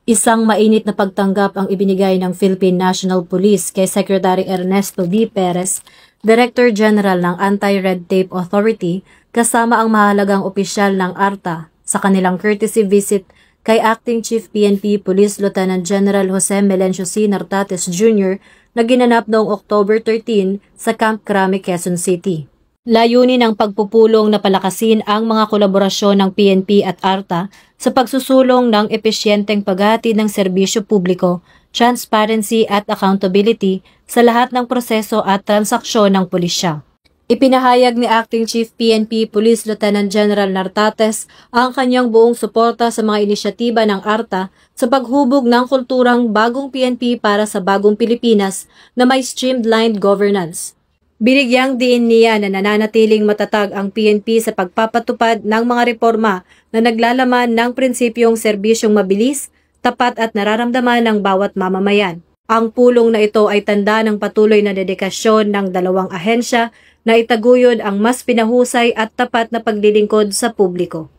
Isang mainit na pagtanggap ang ibinigay ng Philippine National Police kay Secretary Ernesto V. Perez, Director General ng Anti-Red Tape Authority, kasama ang mahalagang opisyal ng ARTA sa kanilang courtesy visit kay Acting Chief PNP Police Lieutenant General Jose Melencio C. Nartates Jr. na ginanap noong October 13 sa Camp Crame, Quezon City. Layunin ng pagpupulong na palakasin ang mga kolaborasyon ng PNP at ARTA sa pagsusulong ng epesyenteng paghahatid ng serbisyo publiko, transparency at accountability sa lahat ng proseso at transaksyon ng pulisya. Ipinahayag ni Acting Chief PNP Police Lieutenant General Nartates ang kanyang buong suporta sa mga inisyatiba ng ARTA sa paghubog ng kulturang bagong PNP para sa bagong Pilipinas na may streamlined governance. Binigyang diin niya na nananatiling matatag ang PNP sa pagpapatupad ng mga reforma na naglalaman ng prinsipyong serbisyong mabilis, tapat at nararamdaman ng bawat mamamayan. Ang pulong na ito ay tanda ng patuloy na dedikasyon ng dalawang ahensya na itaguyod ang mas pinahusay at tapat na paglilingkod sa publiko.